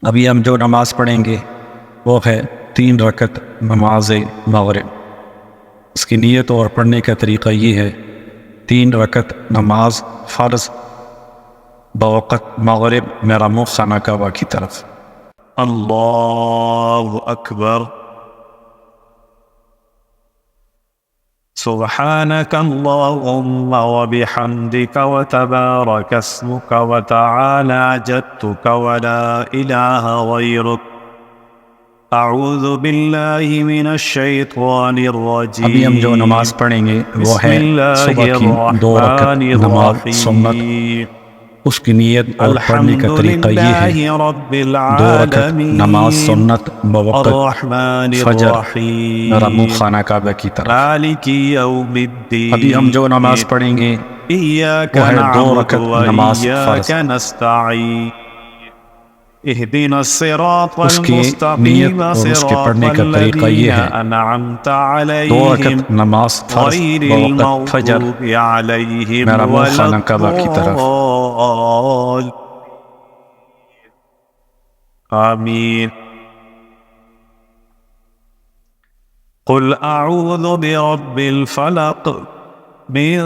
ابھی ہم جو نماز پڑھیں گے وہ ہے 3 رکعت نماز مغرب۔ اس کی نیت اور پڑھنے کا طریقہ یہ ہے: 3 رکعت نماز فرض بوقت مغرب، میرا منہ خانہ کعبہ کی طرف۔ اللہ اکبر۔ سبحانك اللهم وبحمدك وتبارك اسمك وتعالى جدك ولا إله غيرك اعوذ بالله من الشیطان الرجیم۔ ابھی ہم جو نماز پڑھیں گے وہ ہے صبح کی 2 رکعت نماز سنت۔ اس کی نیت اور پڑھنے کا طریقہ یہ ہے: 2 رکعت نماز سنت بوقت فجر، میرا منہ خانہ کعبہ کی طرف۔ ابھی ہم جو نماز پڑھیں گے وہ ہے 2 رکعت نماز فرض۔ اهدنا الصراط اس کی نیت اور اس کے پڑھنے کا طریقہ یہ ہے: 2 رکعت نماز فرض بوقت فجر، میرا منہ خانہ کعبہ کی طرف۔ آمین۔ قل اعوذ برب الفلق من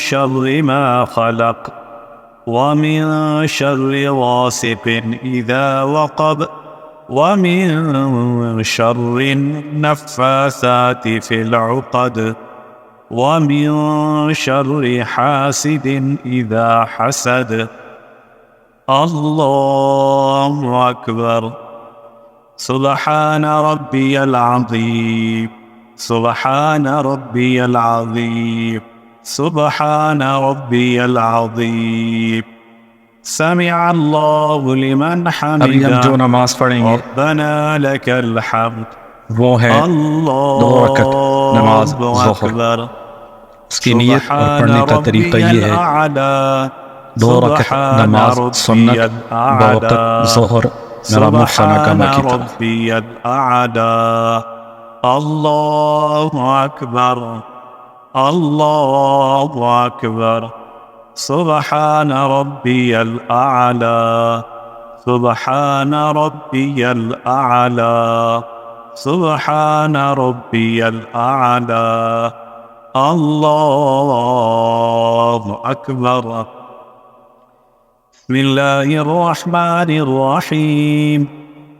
شر ما خلق ومن شر غاسق إذا وقب ومن شر النفاثات في العقد ومن شر حاسد إذا حسد۔ اللہ اکبر۔ سبحان ربی العظیم، سبحان ربی العظیم، سبحان ربی العظیم، سمع اللہ لمن ابھی ہم جو حمدہ نماز پڑھیں گے ربنا لک الحمد۔ وہ ہے 2 رکعت نماز ظہر۔ اکبر۔ اس کی نیت اور پڑھنے کا طریقہ یہ ہے: 2 رکعت نماز سنت بوقت ظہر، میرا منہ خانہ کعبہ کی طرف۔ ربی الاعلی۔ اللہ اکبر، اللہ اکبر۔ سبحان ربی الاعلی، سبحان ربی الاعلی، سبحان ربی الاعلی۔ اللہ اکبر۔ بسم اللہ الرحمن الرحیم،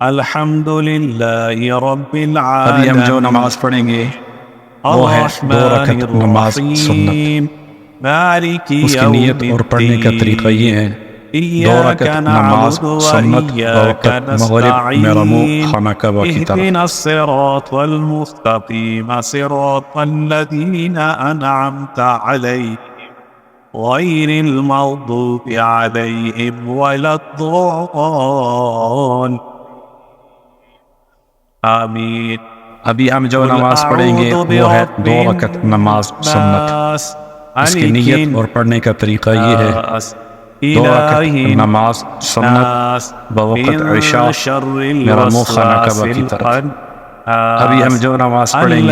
الحمد للہ رب العالمین۔ ابھی ہم جو نماز پڑھیں گے وہ ہے 2 رکعت نماز سنت۔ اس کی نیت اور پڑھنے کا طریقہ یہ ہے: 2 رکعت نماز سنت بوقت مغرب، میرا منہ خانہ کعبہ کی طرف۔ اهدنا الصراط المستقیم صراط الذین انعمت علیہم غیر المغضوب علیہم ولا الضالین۔ آمین۔ ابھی ہم جو نماز پڑھیں گے وہ ہے 2 رکعت نماز سنت۔ اس کی نیت اور پڑھنے کا طریقہ یہ ہے: 2 رکعت نماز سنت بوقت عشاء، میرا منہ خانہ کعبہ کی طرف۔ ابھی ہم جو نماز پڑھیں گے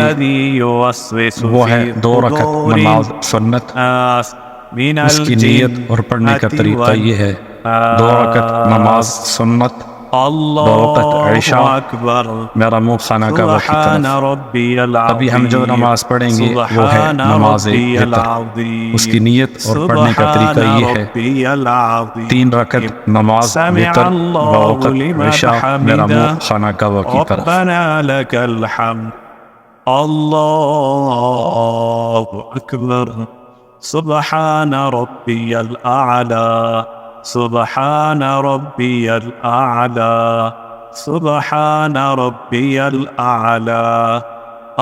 وہ ہے 2 رکعت نماز سنت۔ اس کی نیت اور پڑھنے کا طریقہ یہ ہے: 2 رکعت نماز سنت بوقت عشاء، میرا منہ خانہ کعبہ کی طرف۔ ابھی ہم جو نماز پڑھیں گے وہ ہے نماز وتر۔ اس کی نیت اور پڑھنے کا طریقہ یہ ہے: 3 رکعت نماز وتر بوقت عشاء، میرا منہ خانہ کعبہ کی طرف۔ ربنا لک الحمد۔ اللہ اکبر۔ سبحان ربی الاعلی، سبحان ربی الاعلی، سبحان ربی الاعلی۔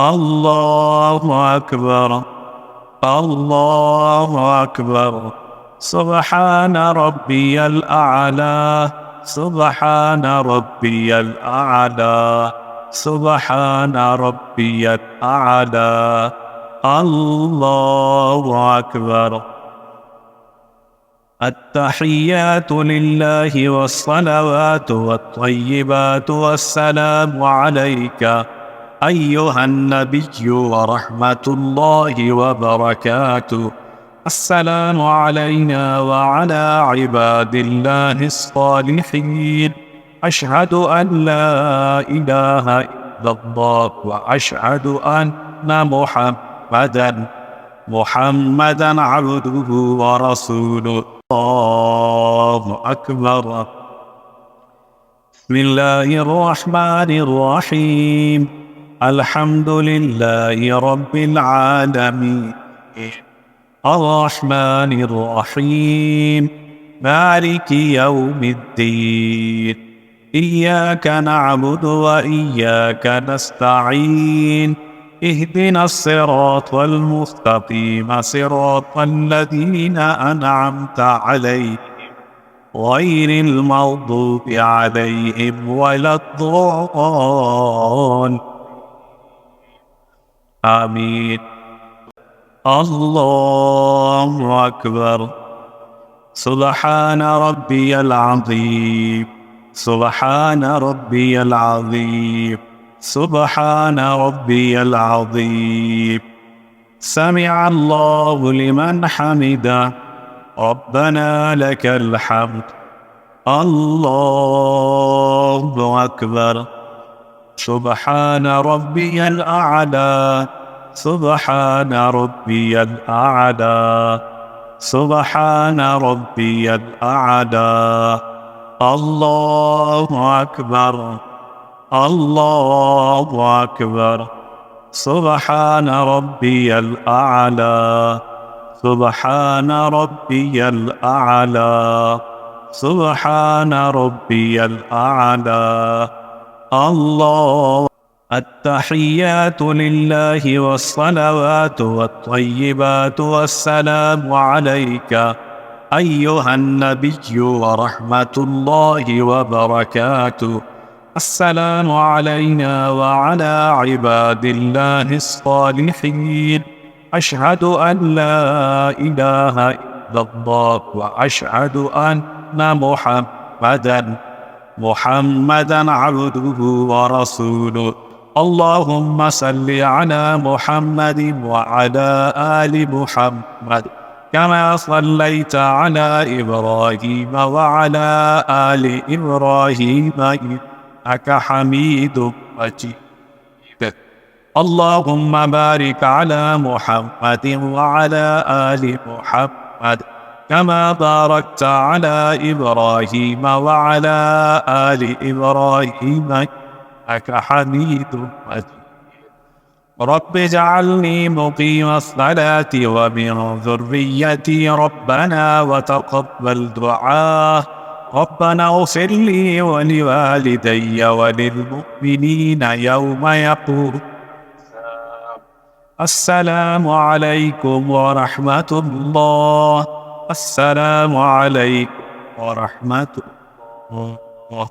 اللہ اکبر، اللہ اکبر۔ سبحان ربی الاعلی، سبحان ربی الاعلی، سبحان ربی الاعلی۔ اللہ اکبر۔ التحيات لله والصلوات والطيبات والسلام عليك أيها النبي ورحمة الله وبركاته. السلام علينا وعلى عباد الله الصالحين أشهد أن لا إله إلا الله وأشهد أن محمدا عبده ورسوله. الله أكبر. بسم الله الرحمن الرحيم. الحمد لله رب العالمين الرحمن الرحيم مالك يوم الدين إياك نعبد وإياك نستعين اهدنا الصراط المستقيم صراط الذين أنعمت عليهم غير المغضوب عليهم ولا الضالين. آمين. الله أكبر. سبحان ربي العظيم سبحان ربي العظيم سبحان ربي العظيم. سمع الله لمن حمده ربنا لك الحمد. الله أكبر. سبحان ربي الأعلى سبحان ربي الأعلى سبحان ربي الأعلى. الله أكبر الله أكبر. سبحان ربي الأعلى سبحان ربي الأعلى سبحان ربي الأعلى. الله. التحيات لله والصلوات والطيبات والسلام عليك أيها النبي ورحمة الله وبركاته. السلام علينا وعلى عباد الله الصالحين. أشهد أن لا إله إلا الله وأشهد أن محمدا عبده ورسوله. اللهم صل على محمد وعلى آل محمد كما صليت على إبراهيم وعلى آل إبراهيم إنك حميد مجيد. اللهم بارك على محمد وعلى آل محمد كما باركت على إبراهيم وعلى آل إبراهيم إنك حميد مجيد. رب اجعلني مقيم الصلاة ومن ذريتي ربنا وتقبل دعاء. ربنا اغفر لي ولوالدي وللمؤمنين يوم يقوم السلام عليكم ورحمة الله. السلام عليكم ورحمة الله.